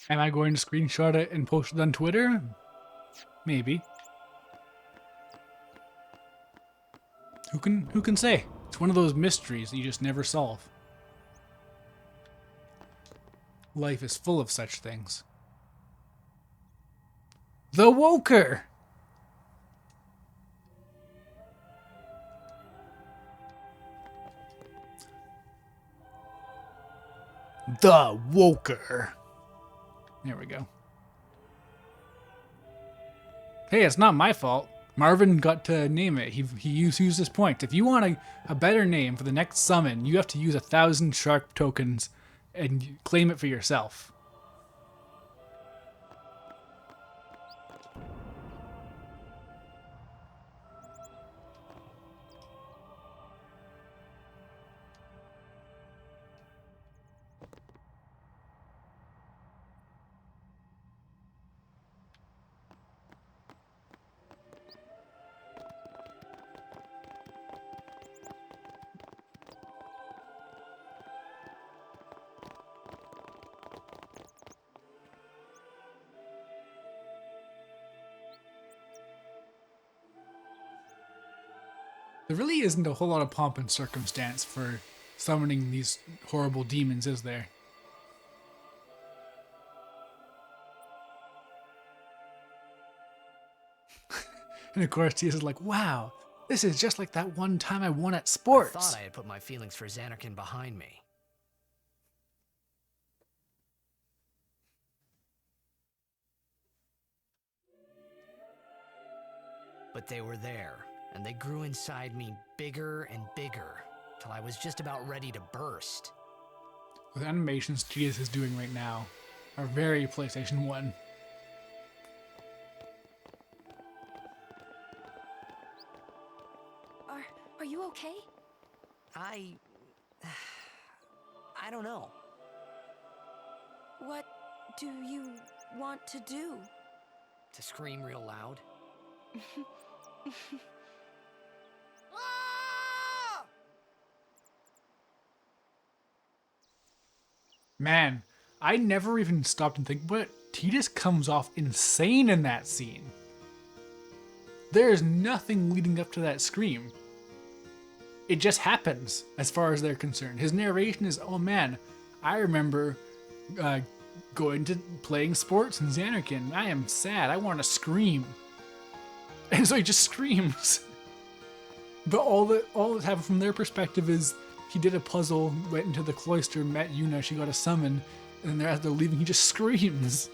Am I going to screenshot it and post it on Twitter? Maybe. Who can say? It's one of those mysteries that you just never solve. Life is full of such things. The Woker! The Woker. There we go. Hey, it's not my fault. Marvin got to name it. He used his point. If you want a better name for the next summon, you have to use 1,000 shark tokens and claim it for yourself. There really isn't a whole lot of pomp and circumstance for summoning these horrible demons, is there? And of course, Tia's is like, wow, this is just like that one time I won at sports. I thought I had put my feelings for Zanarkand behind me. But they were there, and they grew inside me bigger and bigger, till I was just about ready to burst. The animations Tia's is doing right now are very PlayStation 1. Are you okay? I don't know. What do you want to do? To scream real loud. Man, I never even stopped and think, but Tidus comes off insane in that scene. There's nothing leading up to that scream. It just happens, as far as they're concerned. His narration is, oh man, I remember going to playing sports in Zanarkand. I am sad. I want to scream. And so he just screams. But all that happened from their perspective is he did a puzzle, went into the cloister, met Yuna, she got a summon, and as they're leaving, he just screams.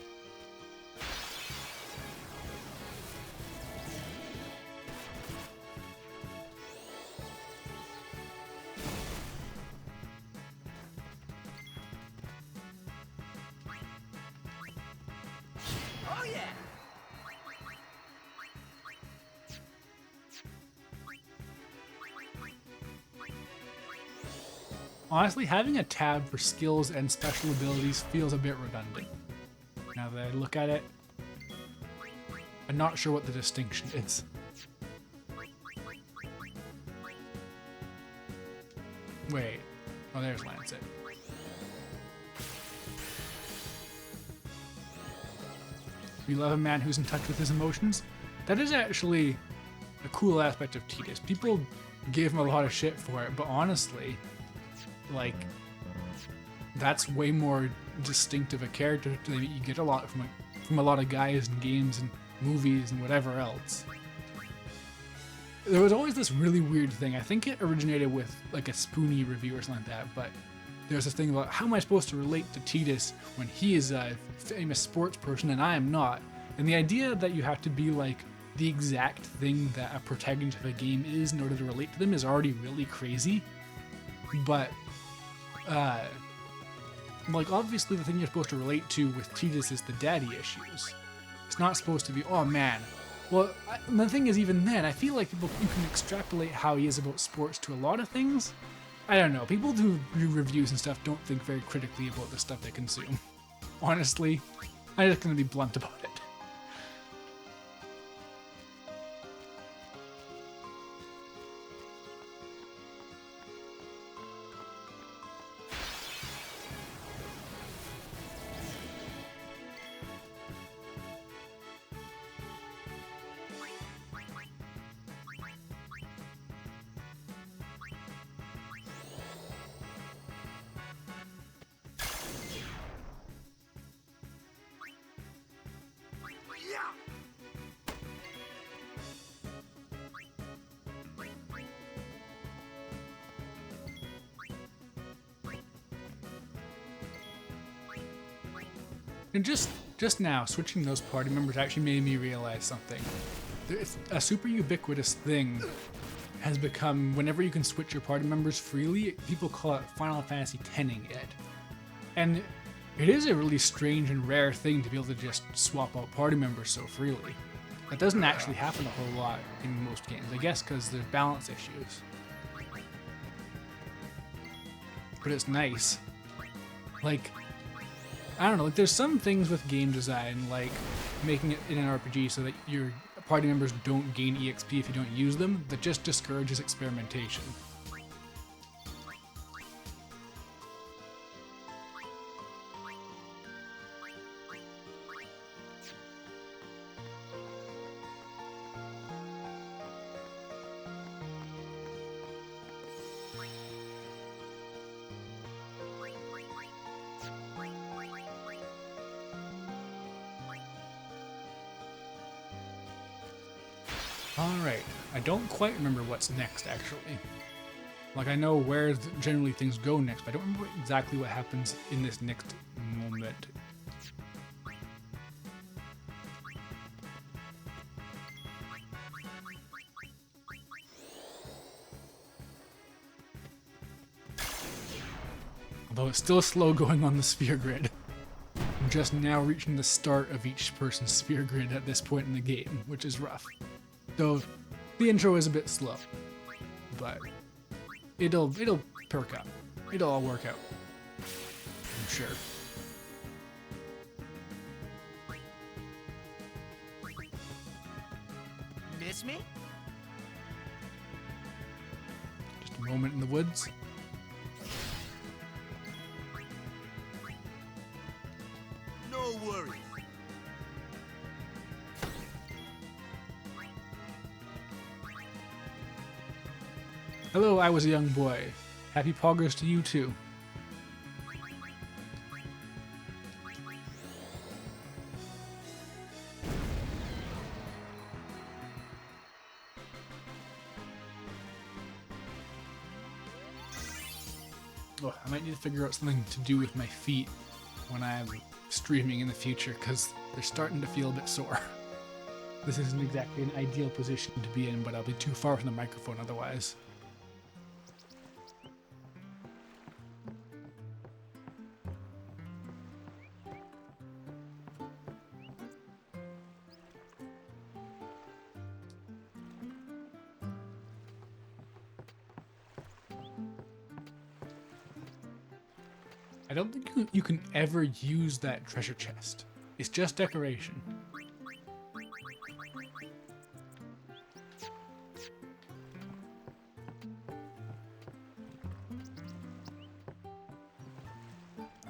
Oh yeah! Honestly, having a tab for skills and special abilities feels a bit redundant. Now that I look at it, I'm not sure what the distinction is. Wait. Oh, there's Lancet. We love a man who's in touch with his emotions. That is actually a cool aspect of Tidus. People give him a lot of shit for it, but honestly, like, that's way more distinctive a character that you get a lot from a lot of guys and games and movies and whatever else. There was always this really weird thing. I think it originated with like a Spoony review or something like that, but there's this thing about how am I supposed to relate to Tidus when he is a famous sports person and I am not. And the idea that you have to be like the exact thing that a protagonist of a game is in order to relate to them is already really crazy. But like obviously the thing you're supposed to relate to with Tidus is the daddy issues. It's not supposed to be, oh man. Well, the thing is, even then, I feel like you can extrapolate how he is about sports to a lot of things. I don't know. People who do reviews and stuff don't think very critically about the stuff they consume. Honestly, I'm just going to be blunt about it. And just now, switching those party members actually made me realize something. It's a super ubiquitous thing has become whenever you can switch your party members freely, people call it Final Fantasy X-ing it. And it is a really strange and rare thing to be able to just swap out party members so freely. That doesn't actually happen a whole lot in most games, I guess because there's balance issues. But it's nice. Like, I don't know, like there's some things with game design, like making it in an RPG so that your party members don't gain EXP if you don't use them, that just discourages experimentation. Alright, I don't quite remember what's next actually. Like I know where generally things go next, but I don't remember exactly what happens in this next moment. Although it's still slow going on the sphere grid. I'm just now reaching the start of each person's sphere grid at this point in the game, which is rough. Though the intro is a bit slow, but it'll perk up. It'll all work out. I'm sure. Miss me? Just a moment in the woods. No worries. Hello, I was a young boy. Happy poggers to you too. Oh, I might need to figure out something to do with my feet when I'm streaming in the future, because they're starting to feel a bit sore. This isn't exactly an ideal position to be in, but I'll be too far from the microphone otherwise. I don't think you can ever use that treasure chest. It's just decoration.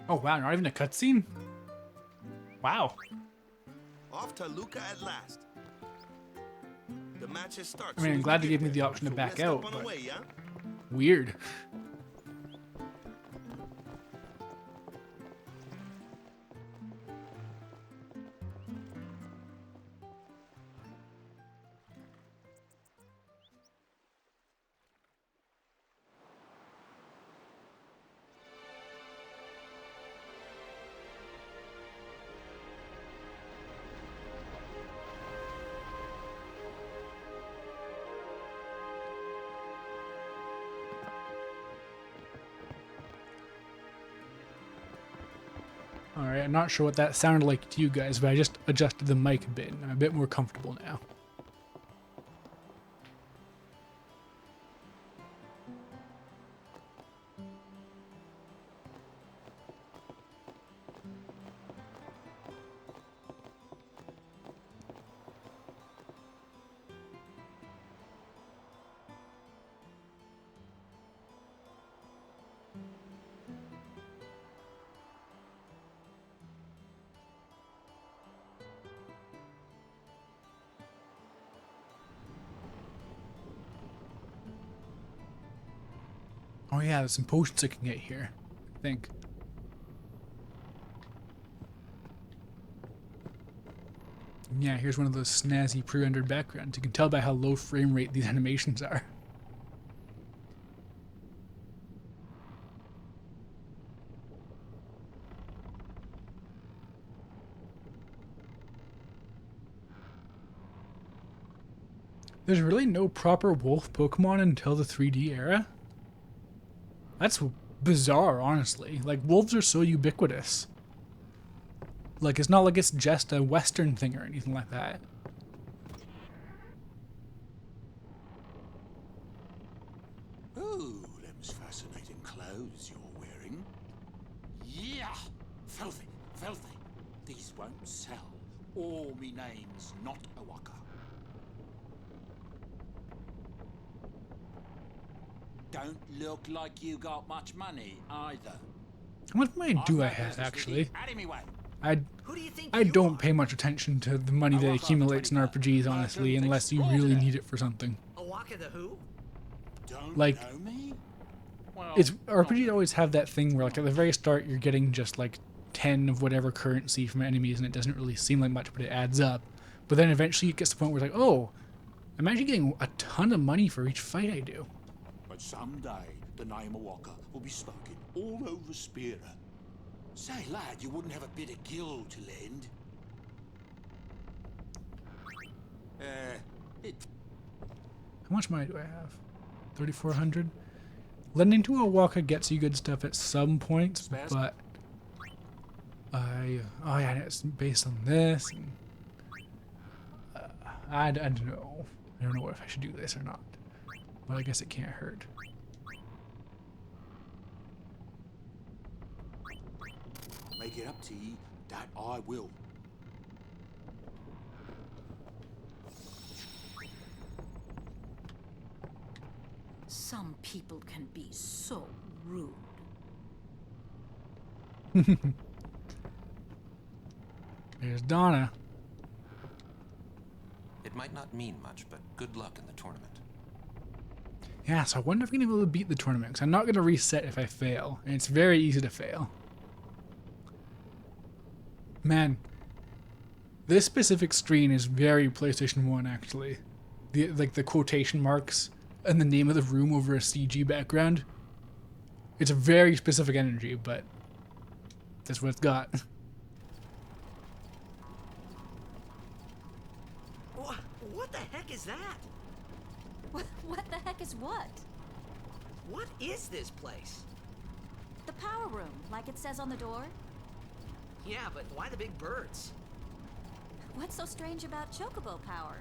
Oh wow, not even a cutscene? Wow. Off to Luca at last. The match has started. I mean, I'm glad they gave me the option to back out, On but the way, yeah? weird. Alright, I'm not sure what that sounded like to you guys, but I just adjusted the mic a bit. I'm a bit more comfortable now. Oh yeah, there's some potions I can get here, I think. Yeah, here's one of those snazzy pre-rendered backgrounds. You can tell by how low frame rate these animations are. There's really no proper wolf Pokemon until the 3D era? That's bizarre, honestly. Like, wolves are so ubiquitous. Like, it's not like it's just a Western thing or anything like that. Oh, them's fascinating clothes you're wearing. Yeah, filthy, filthy. These won't sell. Or me name's not a Waka. Don't look like you got much money either. How much money do I I've no have, business with actually? you. Out of me way. Who do you think I you don't are? pay much attention to the money that accumulates in RPGs, honestly, unless you really need it for something. Awaka the who? Don't Like, know me? Well, It's RPGs always have that thing where, like, at the very start, you're getting just like 10 of whatever currency from enemies, and it doesn't really seem like much, but it adds up. But then eventually it gets to the point where it's like, oh, I'm actually getting a ton of money for each fight I do. But someday the name of Waka will be spoken all over Spira. Say, lad, you wouldn't have a bit of gil to lend? How much money do I have? 3,400. Lending to a Waka gets you good stuff at some points, but oh yeah, it's based on this. And, I don't know. I don't know if I should do this or not, but I guess it can't hurt. Make it up to ye, that I will. Some people can be so rude. There's Donna. It might not mean much, but good luck in the tournament. Yeah, so I wonder if I'm gonna be able to beat the tournament, because I'm not gonna reset if I fail, and it's very easy to fail. Man, this specific screen is very PlayStation 1, actually. The quotation marks and the name of the room over a CG background. It's a very specific energy, but that's what it's got. What the heck is that? What the heck is what? What is this place? The power room, like it says on the door? Yeah, but why the big birds? What's so strange about chocobo power?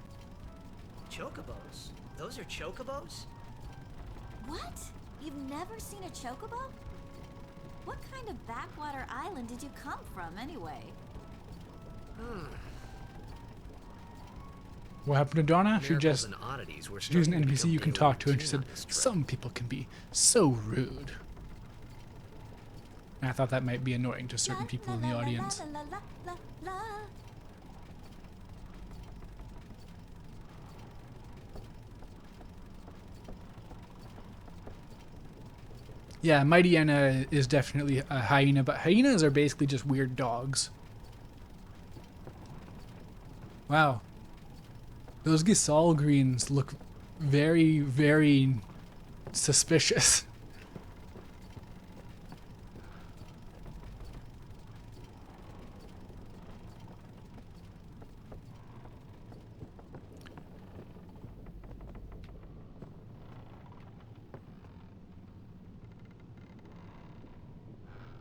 Chocobos? Those are chocobos? What? You've never seen a chocobo? What kind of backwater island did you come from, anyway? What happened to Donna? She Miracles just... and oddities were She was an starting to NPC become you can daily talk to, and she routine said, on this trip. some people can be so rude. And I thought that might be annoying to certain people in the audience. La, la, la, la, la. Yeah, Mightyena is definitely a hyena, but hyenas are basically just weird dogs. Wow. Those Gisal greens look very, very suspicious.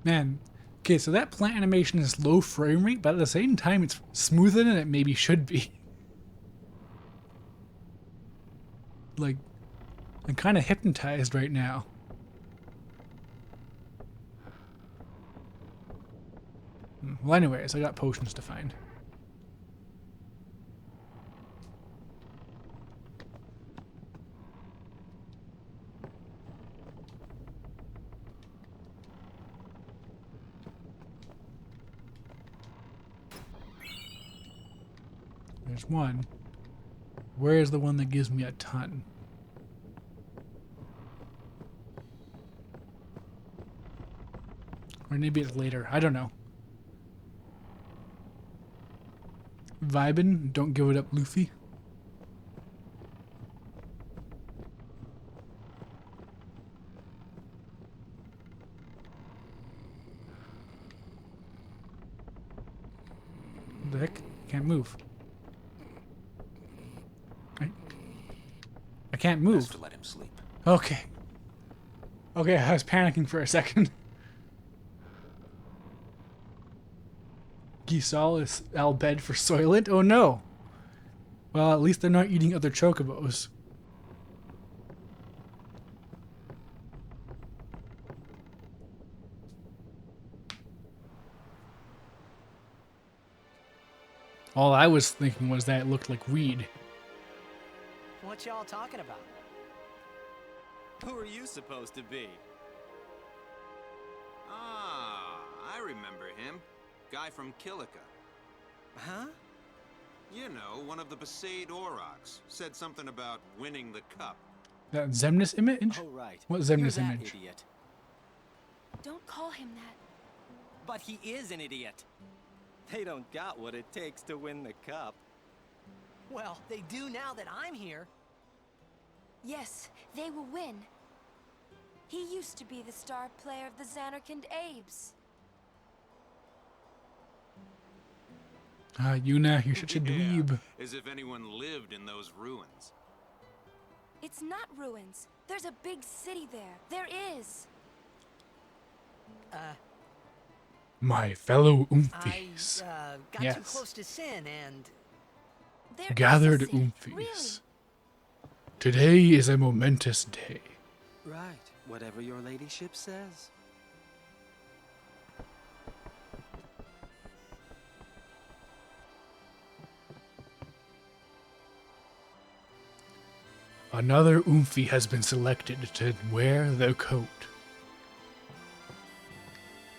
Man, okay, so that plant animation is low frame rate, but at the same time it's smoother than it maybe should be. Like, I'm kind of hypnotized right now. Well, anyways, I got potions to find. There's one. Where is the one that gives me a ton? Or maybe it's later. I don't know. Vibin', don't give it up, Luffy. What the heck? Can't move. Right. can't Best move. to let him sleep. Okay. Okay, I was panicking for a second. Gisalis al bed for Soylent? Oh no. Well, at least they're not eating other chocobos. All I was thinking was that it looked like weed. What y'all talking about? Who are you supposed to be? Ah, I remember him. Guy from Kilika. Huh? You know, one of the Besaid Aurochs. Said something about winning the cup. That Zemnis image? Oh, right. What You're Zemnis that image? idiot. Don't call him that. But he is an idiot. They don't got what it takes to win the cup. Well, they do now that I'm here. Yes, they will win. He used to be the star player of the Xanarkand Abes. Yuna, you're such a Yeah, dweeb. as if anyone lived in those ruins. It's not ruins. There's a big city there. There is. My fellow I, Oomphies. got Yes. too close to Sin and... There is a Gathered city, Oomphies. Really? Today is a momentous day. Right, whatever your ladyship says. Another Oomphy has been selected to wear the coat.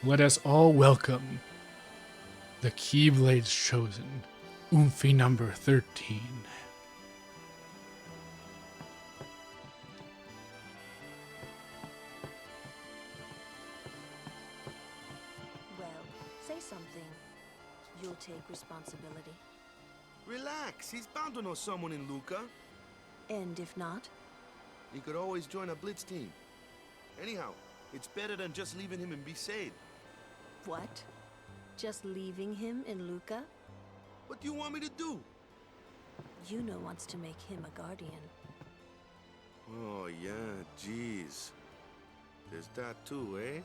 Let us all welcome the Keyblade's chosen, Oomphy number 13. Well, say something. You'll take responsibility. Relax, he's bound to know someone in Luca. And if not? He could always join a blitz team. Anyhow, it's better than just leaving him in Besaid. What? Just leaving him in Luca? What do you want me to do? Yuna wants to make him a guardian. Oh, yeah, jeez. There's that too, eh?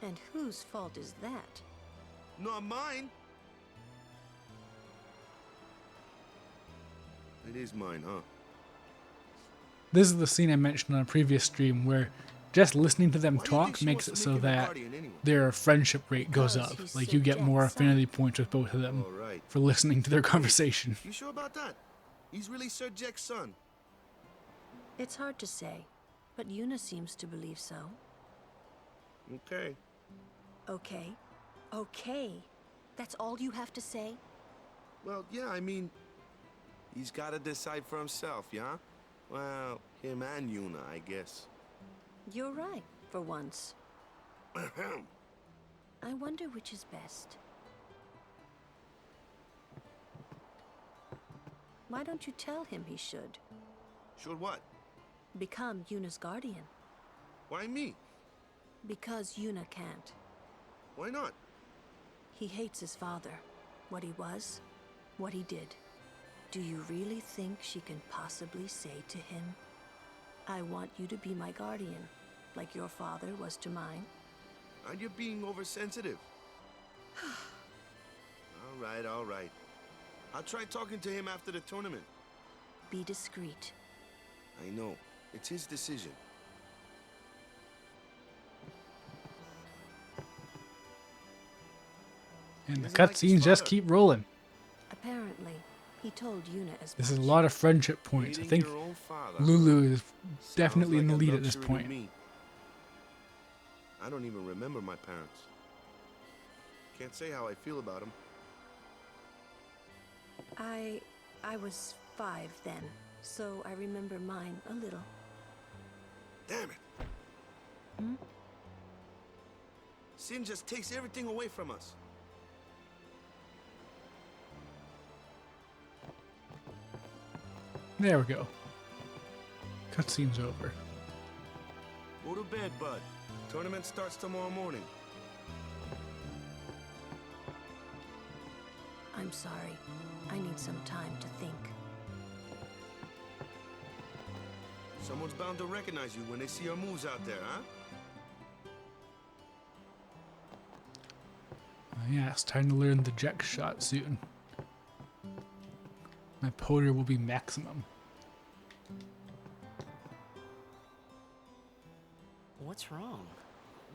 And whose fault is that? Not mine. It is mine, huh? This is the scene I mentioned on a previous stream where just listening to them Why do you think talk she makes wants it to so make him a that guardian anyway? their friendship rate goes Because up. he's Like so you get more Jack's son. affinity points with both of them All right. for listening to their conversation. You sure about that? He's really Sir Jack's son. It's hard to say, but Yuna seems to believe so. Okay. Okay. Okay. That's all you have to say? Well, yeah, I mean, he's got to decide for himself, yeah? Well, him and Yuna, I guess. You're right, for once. I wonder which is best. Why don't you tell him he should? Sure what? Become Yuna's guardian. Why me? Because Yuna can't. Why not? He hates his father. What he was, what he did. Do you really think she can possibly say to him, I want you to be my guardian, like your father was to mine? Aren't you being oversensitive? All right. I'll try talking to him after the tournament. Be discreet. I know. It's his decision. And the Doesn't like his cutscenes just father. keep rolling. Apparently, he told Yuna as This is a much. lot of friendship points. I Hating think your own father. Lulu is Sounds definitely in the like a lead at this luxury to point. me. I don't even remember my parents. Can't say how I feel about them. I was 5 then, so I remember mine a little. Damn it. Hmm? Sin just takes everything away from us. There we go. Cutscene's over. Go to bed, bud. Tournament starts tomorrow morning. I'm sorry. I need some time to think. Someone's bound to recognize you when they see your moves out there, huh? Yeah, it's time to learn the Jex shot soon. My poder will be maximum. What's wrong?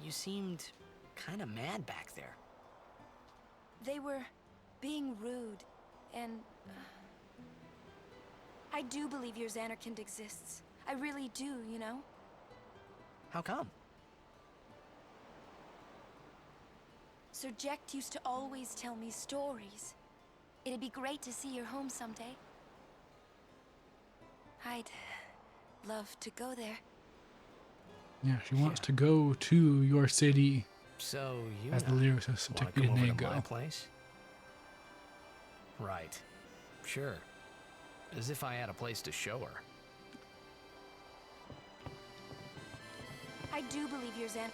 You seemed kind of mad back there. They were being rude, and I do believe your Xanarkand exists. I really do, you know? How come? Sir Jecht used to always tell me stories. It'd be great to see your home someday. I'd love to go there. Yeah, she wants to go to your city. So you as the lyricist wanna took me come to over to Nago. my place? Right. Sure. As if I had a place to show her. I do believe your Xan...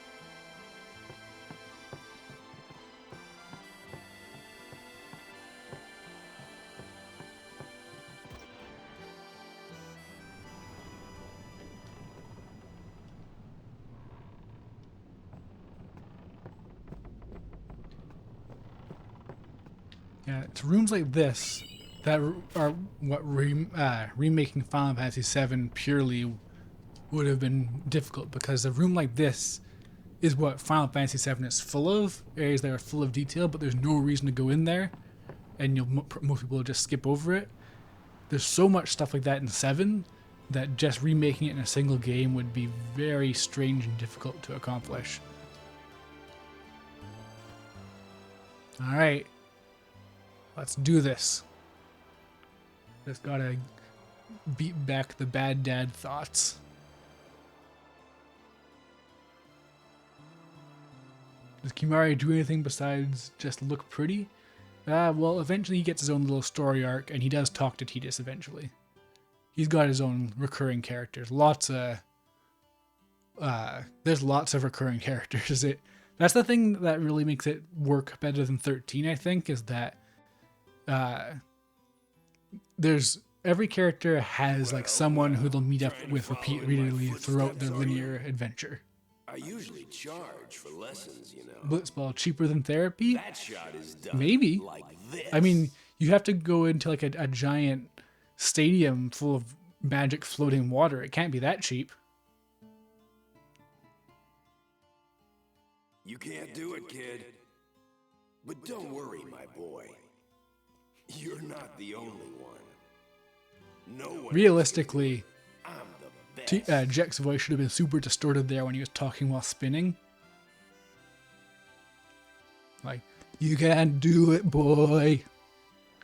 Yeah, it's rooms like this that are what remaking Final Fantasy VII purely would have been difficult, because a room like this is what Final Fantasy VII is full of, areas that are full of detail, but there's no reason to go in there, and most people will just skip over it. There's so much stuff like that in 7 that just remaking it in a single game would be very strange and difficult to accomplish. Alright. Let's do this. Just gotta beat back the bad dad thoughts. Does Kimahri do anything besides just look pretty? Well, eventually he gets his own little story arc, and he does talk to Tidus eventually. He's got his own recurring characters. There's lots of recurring characters. That's the thing that really makes it work better than 13, I think, is that there's every character has like someone who they'll meet up with repeatedly throughout their linear adventure. I usually charge for lessons, you know. Blitzball cheaper than therapy? That shot is done Maybe. like this. I mean, you have to go into like a giant stadium full of magic floating water. It can't be that cheap. You can't do it, kid. But don't worry, my boy. You're not the only one. No one. Realistically, I'm the best. Jecht's voice should have been super distorted there when he was talking while spinning. Like, you can do it, boy.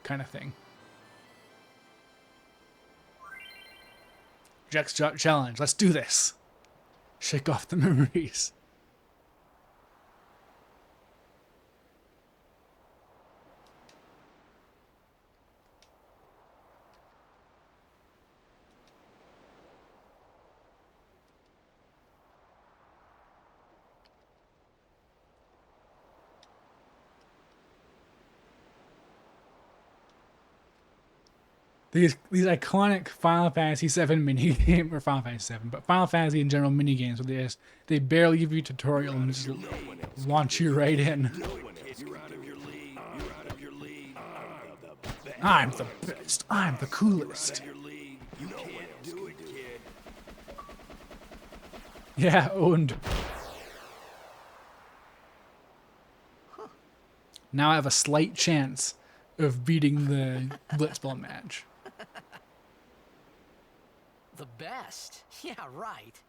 Kind of thing. Jecht's challenge. Let's do this. Shake off the memories. These iconic Final Fantasy VII minigame, or Final Fantasy VII, but Final Fantasy in general minigames where they barely give you a tutorial and just launch you right in. I'm the best. I'm the coolest. Yeah, owned. Now I have a slight chance of beating the Blitzball match. The best? Yeah, right.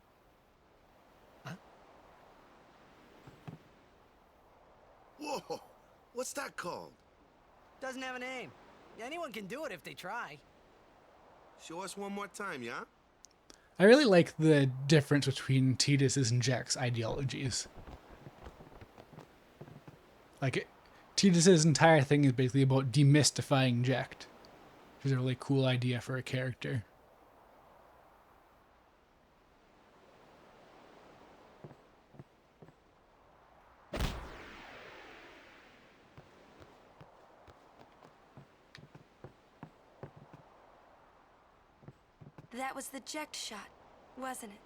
Huh? Whoa! What's that called? Doesn't have a name. Anyone can do it if they try. Show us one more time, yeah? I really like the difference between Tidus's and Jecht's ideologies. Like, Tidus's entire thing is basically about demystifying Jecht, which is a really cool idea for a character. That was the Jecht shot. wasn't it?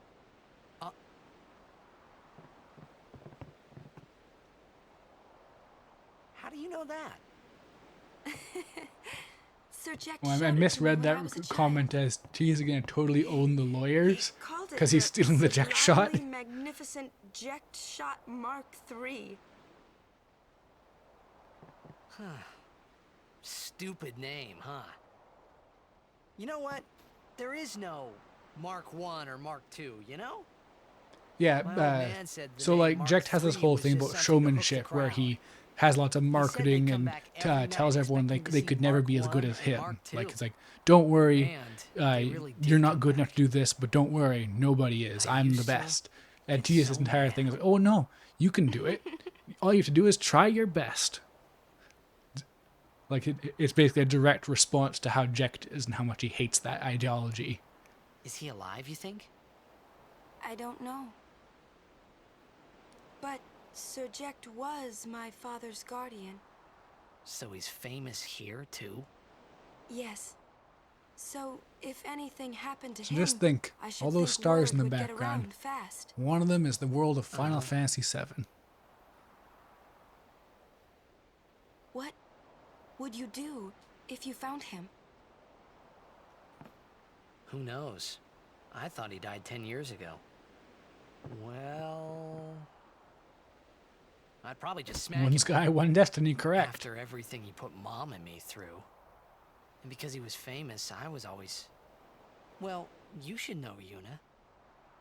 How do you know that? Sir Jack Well, I showed it to me misread when I was a that child. comment as T is going to totally own the lawyers Called it because he's the stealing the Jack shot. Sublimely Magnificent Ject Shot Mark III. Stupid name, huh? You know what? There is no Mark 1 or Mark 2, you know? Yeah, My old man said the so name like Mark Jecht has this III whole was thing just about something to hook the showmanship where crowd. he has lots of He said they'd marketing come and back every tells night everyone expecting like to they see could never Mark be as good 1 as and him. Mark Like 2. it's like, don't worry, And they really did you're not come good enough back. to do this, but don't worry, nobody is. I'm the used to best. And get Tia's so entire mad. thing is like, oh no, you can do it. All you have to do is try your best. Like it's basically a direct response to how Jecht is and how much he hates that ideology. Is he alive, you think? I don't know. But Sir Jecht was my father's guardian. So he's famous here, too? Yes. So if anything happened to So him, just think, I should all those think stars in word the would get background. around fast. One of them is the world of Final Fantasy VII. What would you do if you found him? Who knows? I thought he died 10 years ago. Well... I'd probably just smack One him sky, one destiny, correct. after everything he put Mom and me through. And because he was famous, I was always... Well, you should know, Yuna.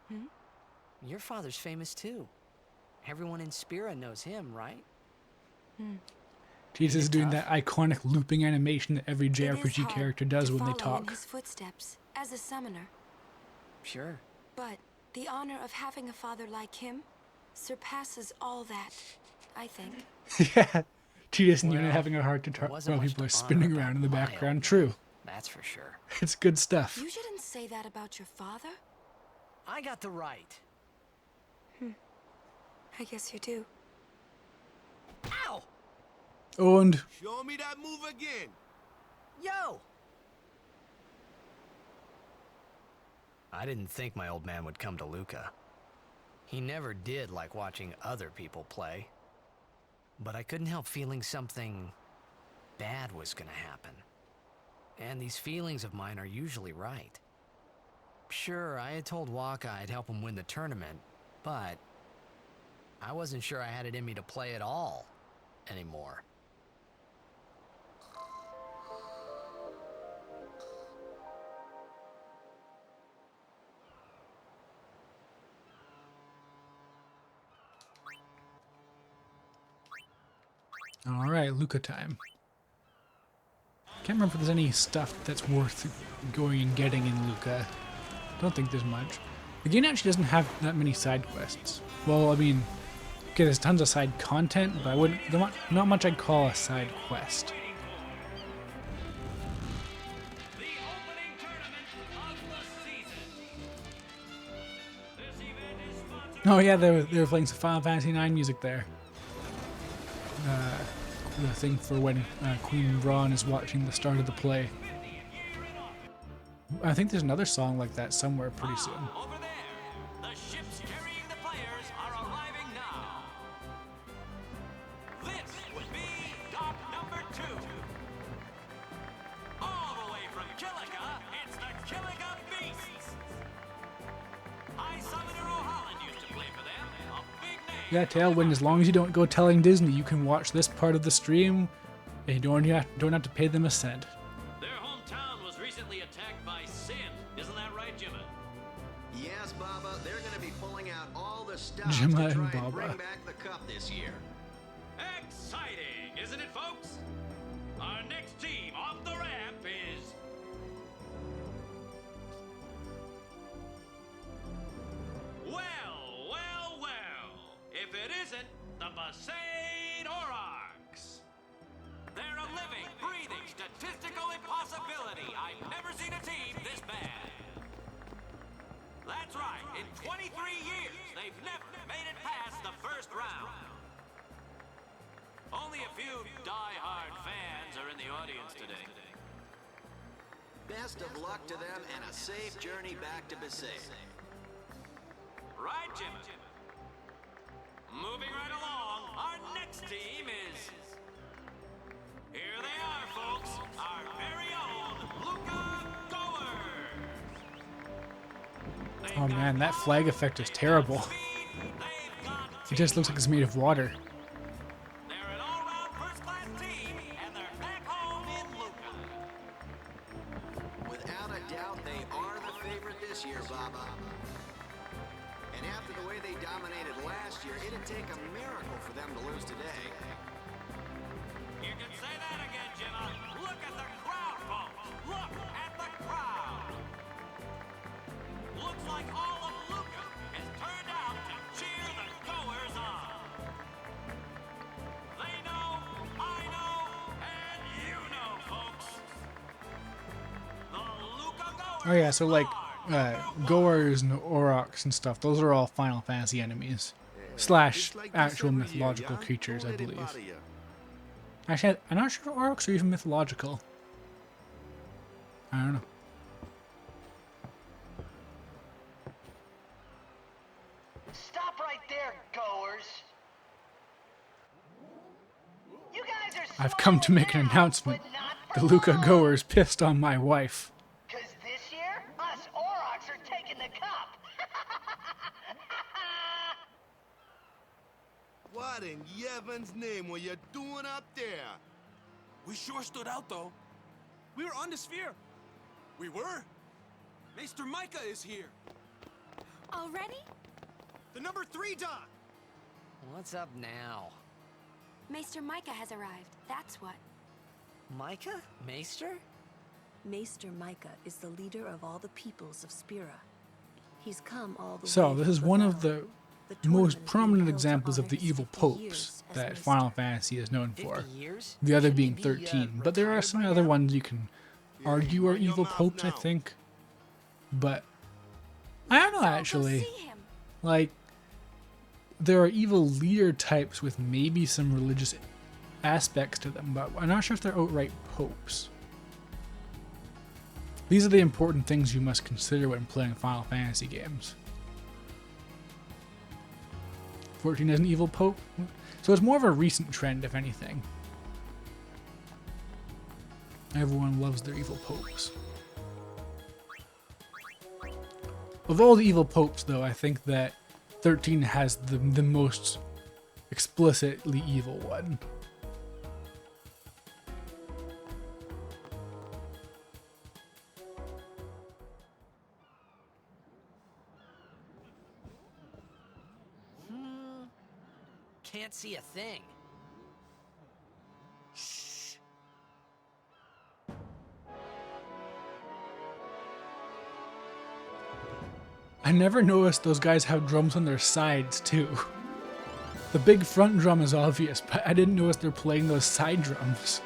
Hmm? Your father's famous, too. Everyone in Spira knows him, right? Jesus is doing that iconic looping animation that every It is JRPG hard character does to when they follow in talk. his footsteps as a summoner. Sure. But the honor of having a father like him surpasses all that, I think. Yeah, Titus and Yuna Well, having a heart to there talk wasn't while much people are to honor spinning about around in the my old background. man, True. That's for sure. It's good stuff. You shouldn't say that about your father. I got the right. I guess you do. Ow! Owned. Show me that move again. Yo! I didn't think my old man would come to Luca. He never did like watching other people play. But I couldn't help feeling something bad was gonna happen. And these feelings of mine are usually right. Sure, I had told Waka I'd help him win the tournament, but I wasn't sure I had it in me to play at all anymore. All right, Luca time. Can't remember if there's any stuff that's worth going and getting in Luca. Don't think there's much. The game actually doesn't have that many side quests. Well, I mean, okay, there's tons of side content, but I wouldn't. Not much I'd call a side quest. Oh yeah, they were playing some Final Fantasy IX music there. The thing for when Queen Braun is watching the start of the play. I think there's another song like that somewhere pretty soon. Over there, the ships carrying the players are arriving now. This would be dock number 2. All the way from Kilika, it's the Kilika Beasts. High Summoner O'Holland used to play for them. A big name. Yeah, Tailwind, as long as you don't go telling Disney, you can watch this part of the stream and you don't have to pay them a cent. Their hometown was recently attacked by Sin. Isn't that right, Jimma? Yes, Baba, they're going to be pulling out all the stops Jimma to try and and Baba. bring back the cup this year. Exciting, isn't it, folks? Our next team off the ramp is... Well, well, well. If it isn't the Besaid Aurochs. They're a living, breathing, statistical impossibility. I've never seen a team this bad. That's right. In 23 years, they've never made it past the first round. Only a few die-hard fans are in the audience today. Best of luck to them and a safe journey back to Besaid. Right, Jim? Moving right along, our next team is... Here they are, folks. Our very own Luca Goers. Oh man, that flag effect is terrible. It just looks like it's made of water. They're an all-round first-class team, and they're back home in Luca. Without a doubt, they are the favorite this year, Baba. And after the way they dominated last year, it'd take a miracle for them to lose today. You can say that again, Jimma. Look at the crowd, folks. Look at the crowd. Looks like all of Luca has turned out to cheer the Goers on. They know, I know, and you know, folks. The Luca Goers. Oh yeah, so like Goers and Aurochs and stuff, those are all Final Fantasy enemies. Slash actual mythological creatures, I believe. Actually, I'm not sure if Aurochs are even mythological. I don't know. Stop right there, Goers. You guys are I've come to make an announcement. The Luca Goers pissed on my wife. Because this year, us Aurochs are taking the cup. What in Yevon's name were you doing up there? We sure stood out, though. We were on the sphere. We were. Maester Micah is here. Already? The number 3 dot. What's up now? Maester Micah has arrived, that's what. Micah? Maester? Maester Micah is the leader of all the peoples of Spira. He's come all the So way this from is one of Bethel. the most prominent examples of the evil popes that Final Fantasy is known for. The other being 13, but there are some other ones you can argue are evil popes, I think. But I don't know actually. Like, there are evil leader types with maybe some religious aspects to them, but I'm not sure if they're outright popes. These are the important things you must consider when playing Final Fantasy games. 14 is an evil pope, so it's more of a recent trend, if anything. Everyone loves their evil popes. Of all the evil popes, though, I think that 13 has the most explicitly evil one. Can't see a thing. I never noticed those guys have drums on their sides, too. The big front drum is obvious, but I didn't notice they're playing those side drums.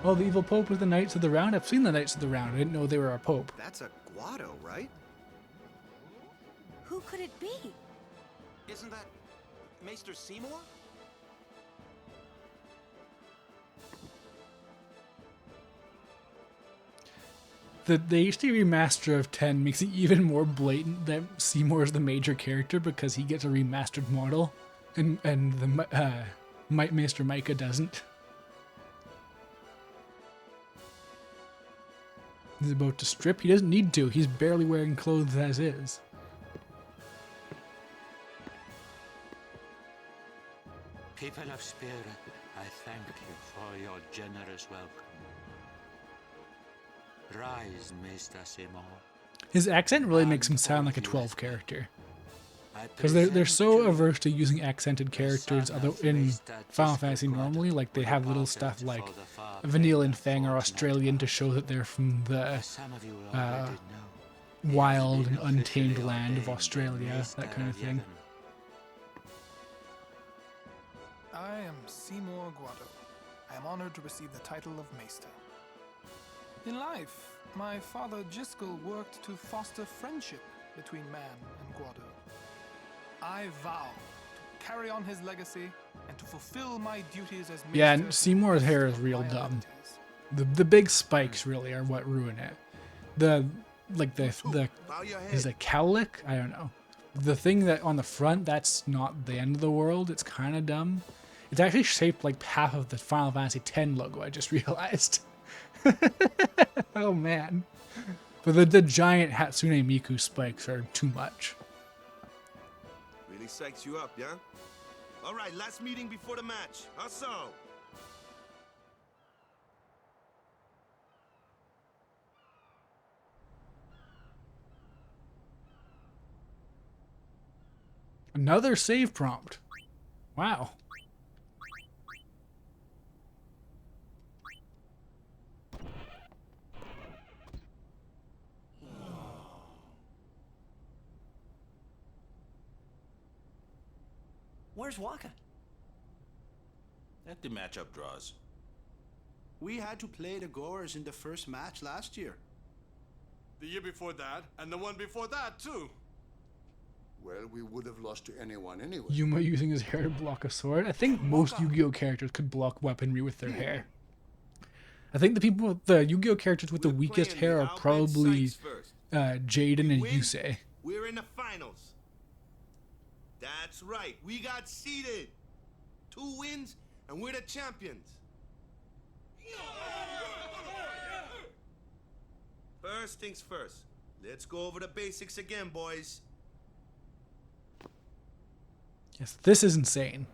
Oh, the evil pope with the Knights of the Round? I've seen the Knights of the Round. I didn't know they were a pope. That's a Guado, right? Who could it be? Isn't that Maester Seymour? The HD remaster of 10 makes it even more blatant that Seymour is the major character because he gets a remastered model, and the Maester Micah doesn't. He's about to strip. He doesn't need to. He's barely wearing clothes as is. People of Spira, I thank you for your generous welcome. Rise, Maester Seymour. His accent really makes him sound like a 12 character. Because they're so averse to using accented characters in Final Fantasy normally. Like, they have little stuff like Vanille and Fang are Australian to show that they're from the wild and untamed land of Australia, that kind of thing. I am Seymour Guado. I am honored to receive the title of Maester. In life, my father Jiskel worked to foster friendship between man and Guado. I vow to carry on his legacy and to fulfill my duties as Maester. Yeah, and Seymour's hair is real dumb. The big spikes really are what ruin it. The is it cowlick? I don't know. The thing that on the front, that's not the end of the world. It's kind of dumb. It's actually shaped like half of the Final Fantasy X logo, I just realized. Oh man. But the giant Hatsune Miku spikes are too much. Really psychs you up, yeah? All right, last meeting before the match. How so? Another save prompt. Wow. Where's Waka? At the matchup draws. We had to play the Gorers in the first match last year. The year before that, and the one before that, too. Well, we would have lost to anyone anyway. Yuma using his hair to block a sword. I think most Yu-Gi-Oh characters could block weaponry with their hair. I think the Yu-Gi-Oh characters with the weakest hair are probably Jaden and Yusei. We're in the finals. That's right. We got seeded. 2 wins, and we're the champions. First things first. Let's go over the basics again, boys. Yes, this is insane.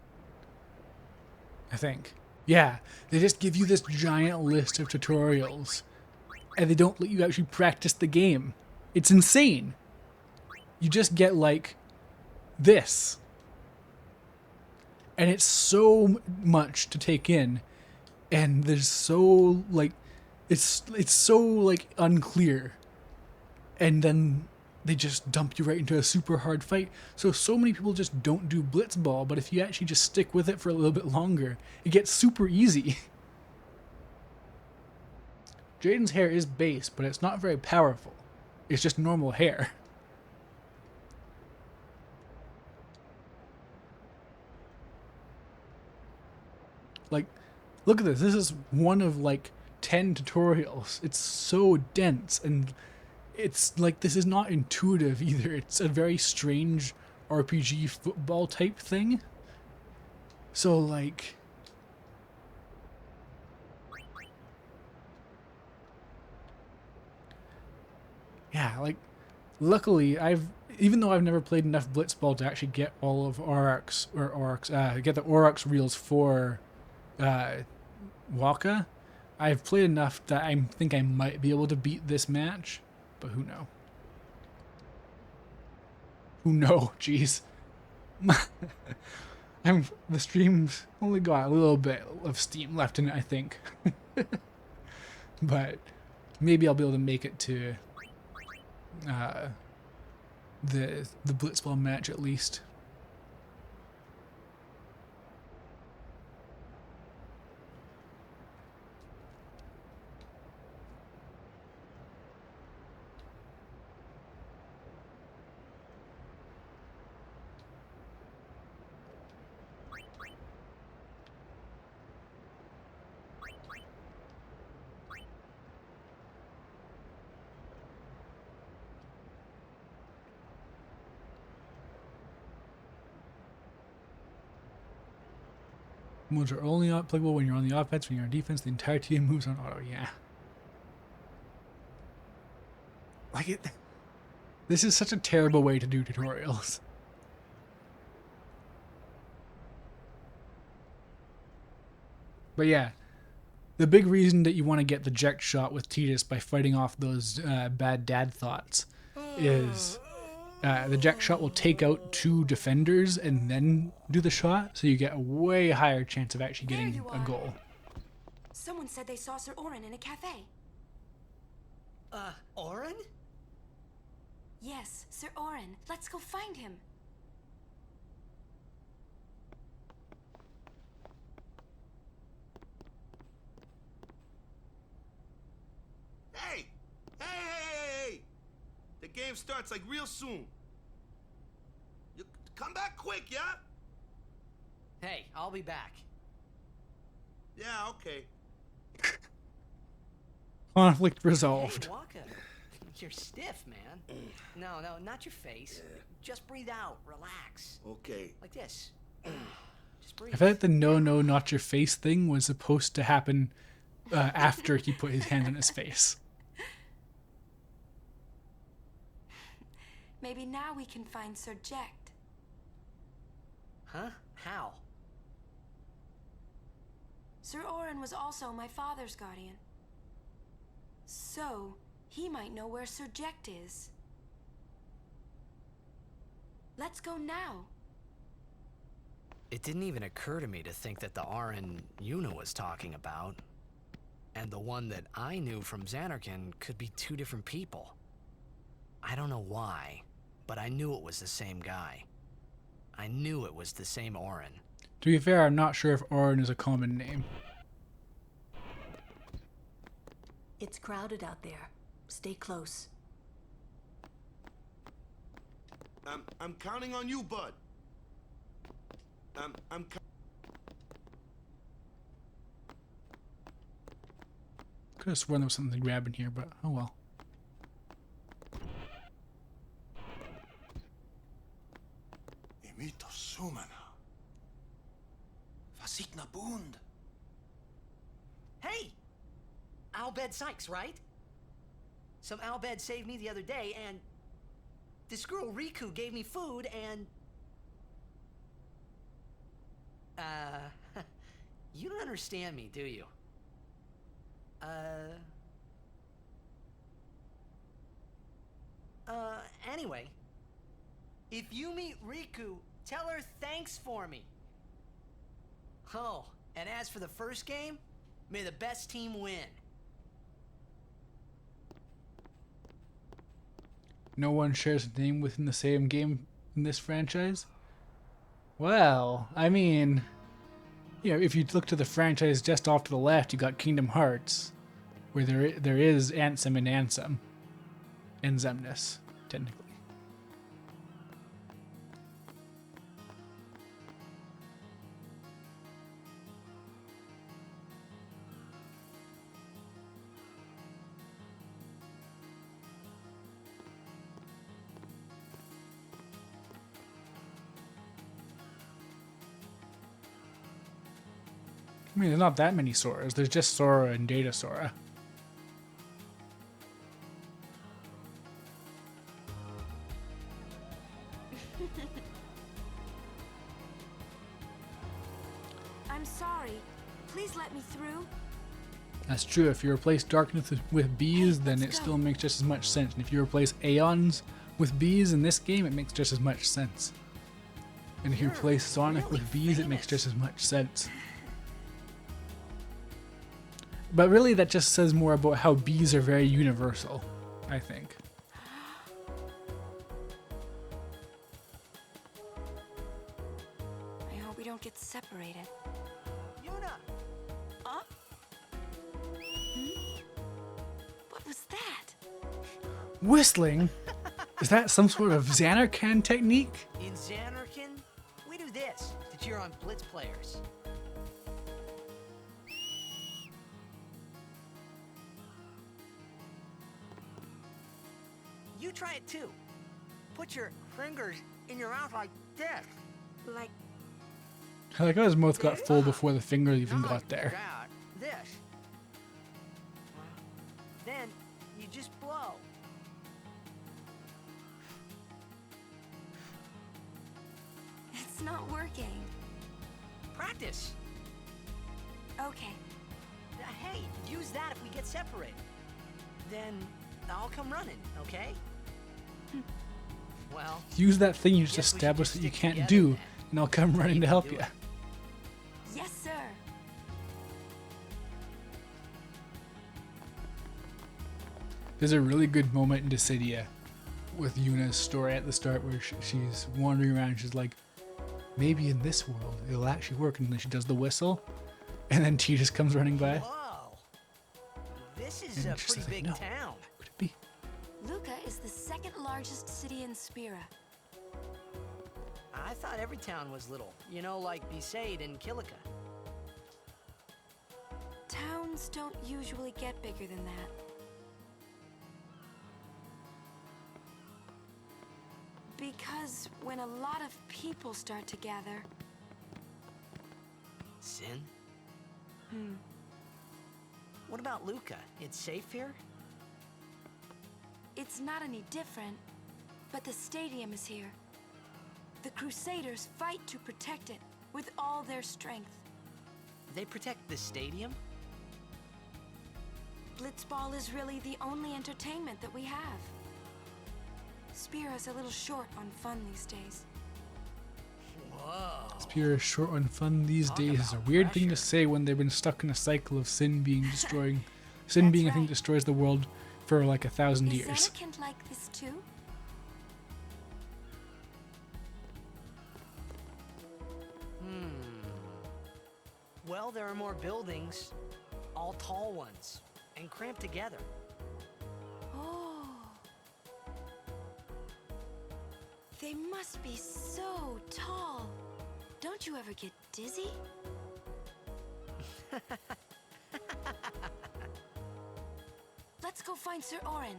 I think. Yeah, they just give you this giant list of tutorials, and they don't let you actually practice the game. It's insane. You just get, like, this. And it's so much to take in, and there's so, like, it's so, like, unclear. And then they just dump you right into a super hard fight. So many people just don't do Blitzball, but if you actually just stick with it for a little bit longer, it gets super easy. Jaden's hair is base, but it's not very powerful. It's just normal hair. Like, look at this. This is one of like 10 tutorials. It's so dense, and it's like, this is not intuitive either. It's a very strange RPG football type thing. So like, yeah, like, luckily even though I've never played enough Blitzball to actually get all of get the Aurochs reels for Waka, I've played enough that I think I might be able to beat this match, but who knows? Who knows? Jeez. The stream's only got a little bit of steam left in it, I think. But maybe I'll be able to make it to the Blitzball match at least. Moves are only applicable when you're on the offense. When you're on defense, the entire team moves on auto. Yeah. Like it. This is such a terrible way to do tutorials. But yeah, the big reason that you want to get the Ject shot with Tidus by fighting off those bad dad thoughts is the Ject shot will take out 2 defenders and then do the shot, so you get a way higher chance of actually getting a goal. Someone said they saw Sir Orin in a cafe. Orin? Yes, Sir Orin. Let's go find him. Hey! Hey! The game starts like real soon. You come back quick, yeah? Hey, I'll be back. Yeah, okay. Conflict resolved. Hey, Waka, you're stiff, man. No, not your face. Just breathe out. Relax. Okay. Like this. Just breathe. I feel like the no, not your face thing was supposed to happen after he put his hand on his face. Maybe now we can find Sir Jecht. Huh? How? Sir Orin was also my father's guardian. So, he might know where Sir Jecht is. Let's go now. It didn't even occur to me to think that the Orin Yuna was talking about and the one that I knew from Xanarkand could be two different people. I don't know why, but I knew it was the same guy. I knew it was the same Orin. To be fair, I'm not sure if Orin is a common name. It's crowded out there. Stay close. I'm counting on you, bud. Could have sworn there was something to grab in here, but oh well. Imito Sumana. Vasikna Bund. Hey! Albed Sykes, right? Some Albed saved me the other day, and this girl Riku gave me food, and... you don't understand me, do you? Anyway, if you meet Riku, tell her thanks for me. Oh, and as for the first game, may the best team win. No one shares a name within the same game in this franchise? Well, I mean, you know, if you look to the franchise just off to the left, you got Kingdom Hearts, where there is Ansem and Ansem, and Xemnas, technically. I mean, there's not that many Soras. There's just Sora and Data Sora. I'm sorry. Please let me through. That's true. If you replace darkness with bees, then it still makes just as much sense. And if you replace Aeons with bees in this game, it makes just as much sense. And if you replace Sonic with bees, it makes just as much sense. But really, that just says more about how bees are very universal, I think. I hope we don't get separated. Yuna! Huh? Hmm? What was that? Whistling? Is that some sort of Xanarkand technique? In Xanarkand, we do this to cheer on Blitz players. You try it too. Put your fingers in your mouth like this. Like... I like how his mouth got full before the finger even got there. This. Then you just blow. It's not working. Practice. Okay. Hey, use that if we get separated. Then I'll come running, okay? Well, Use that thing you just established that you can't do, and I'll come running to help you. Yes, sir. There's a really good moment in Dissidia with Yuna's story at the start where she's wandering around and she's like, maybe in this world it'll actually work, and then she does the whistle, and then T just comes running by. Whoa! This is a pretty big town. Could it be? Luca is the second largest city in Spira. I thought every town was little. You know, like Besaid and Kilika. Towns Tournaments don't usually get bigger than that. Because when a lot of people start to gather... Sin? What about Luca? It's safe here? It's not any different, but the stadium is here. The Crusaders fight to protect it with all their strength. They protect the stadium? Blitzball is really the only entertainment that we have. Spira's a little short on fun these days. Whoa. Spear is short on fun these days is a weird thing to say when they've been stuck in a cycle of sin being destroying. Sin being, I think, destroys the world for like 1,000 years. Is Zanarkand like this too? Well, there are more buildings, all tall ones, and cramped together. Oh. They must be so tall. Don't you ever get dizzy? Let's go find Sir Orin.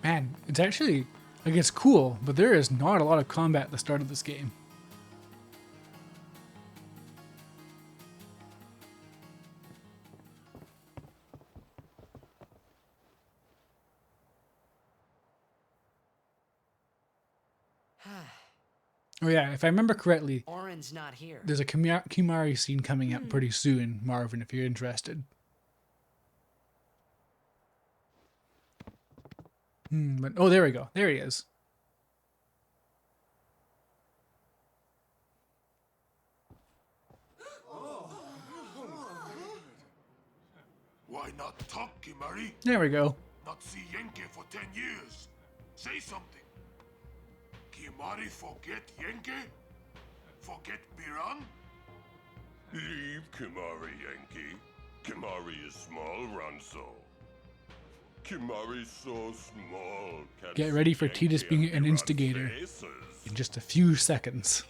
Man, it's actually, like, it's cool, but there is not a lot of combat at the start of this game. Oh yeah, if I remember correctly, Orin's not here. there's a Kimahri scene coming up pretty soon, Marvin, if you're interested. But oh, there we go. There he is. Why not talk, Kimahri? There we go. Not see Yenke for 10 years. Say something. Kimahri forget Yenke? Forget Biran? Leave Kimahri, Yankee. Kimahri is small, Ronso. Kimahri's so small. Can't Get ready for see Tidus Yankee being on an Biran's instigator faces. in just a few seconds.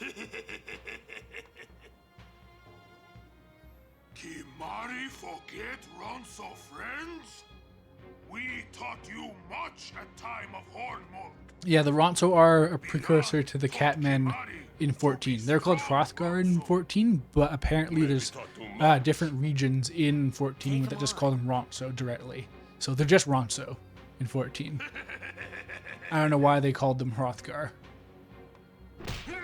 Kimahri forget Ronso friends? We taught you much at time of Hornmulk. Yeah, the Ronso are a precursor to the Catmen in 14. They're called Hrothgar in 14, but apparently there's different regions in 14 that just call them Ronso directly. So they're just Ronso in 14. I don't know why they called them Hrothgar. Take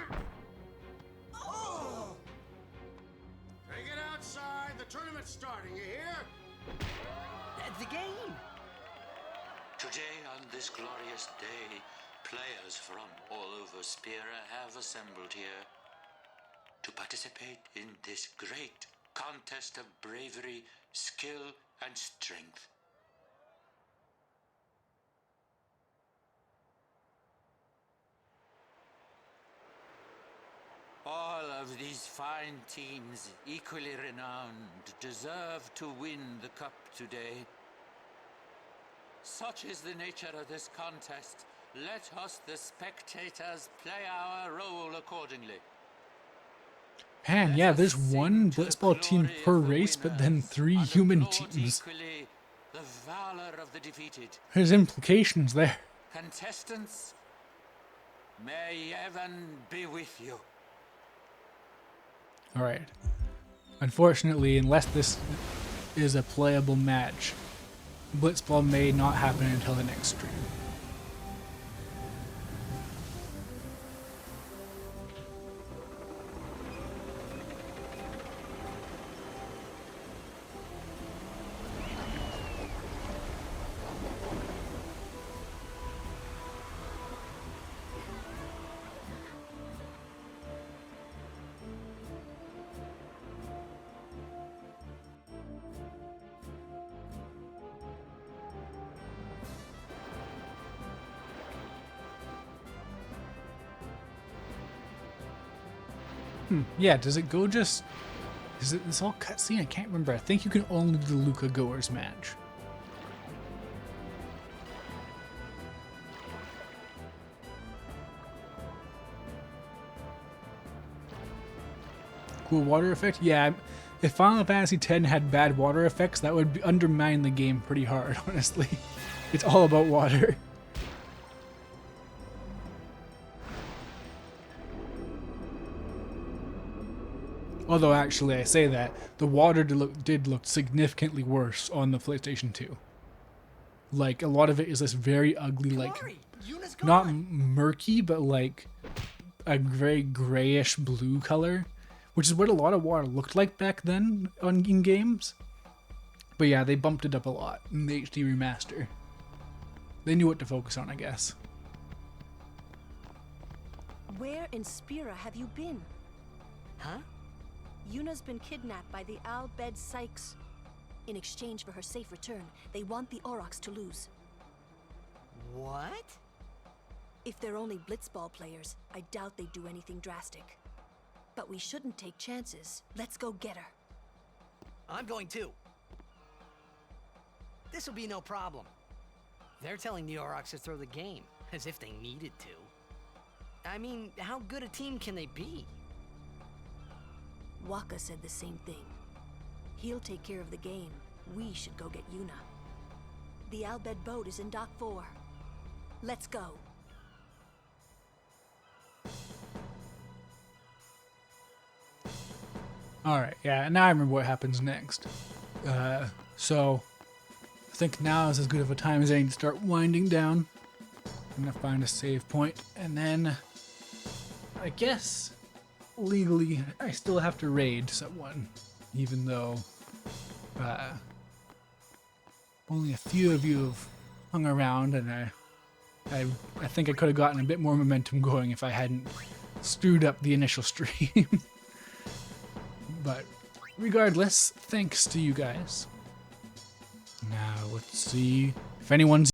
it outside. The tournament's starting, you hear? The game! Today, on this glorious day, players from all over Spira have assembled here to participate in this great contest of bravery, skill, and strength. All of these fine teams, equally renowned, deserve to win the cup today. Such is the nature of this contest. Let us, the spectators, play our role accordingly. Man, yeah, there's one Blitzball team per race, but then 3 human teams. Equally, the valor of the defeated. There's implications there. Contestants, may heaven be with you. Alright. Unfortunately, unless this is a playable match, Blitzball may not happen until the next stream. Yeah, does it go just... Is it this all cutscene? I can't remember. I think you can only do the Luca Goers match. cool water effect. Yeah, if Final Fantasy X had bad water effects, that would undermine the game pretty hard, honestly. It's all about water. Although actually, I say that, the water did look significantly worse on the PlayStation 2. Like, a lot of it is this very ugly, like, not murky, but like a very grayish blue color, which is what a lot of water looked like back then in games. But yeah, they bumped it up a lot in the HD remaster. They knew what to focus on, I guess. Where in Spira have you been? Huh? Yuna's been kidnapped by the Al Bhed Sykes. In exchange for her safe return, they want the Aurochs to lose. What? If they're only blitzball players, I doubt they'd do anything drastic. But we shouldn't take chances. Let's go get her. I'm going too. This'll be no problem. They're telling the Aurochs to throw the game, as if they needed to. I mean, how good a team can they be? Waka said the same thing. He'll take care of the game. We should go get Yuna. The Al Bhed boat is in Dock 4. Let's go. Alright, yeah, now I remember what happens next. So, I think now is as good of a time as any to start winding down. I'm gonna find a save point, and then, I guess, legally, I still have to raid someone, even though only a few of you have hung around, and I think I could have gotten a bit more momentum going if I hadn't screwed up the initial stream. But regardless, thanks to you guys. Now let's see if anyone's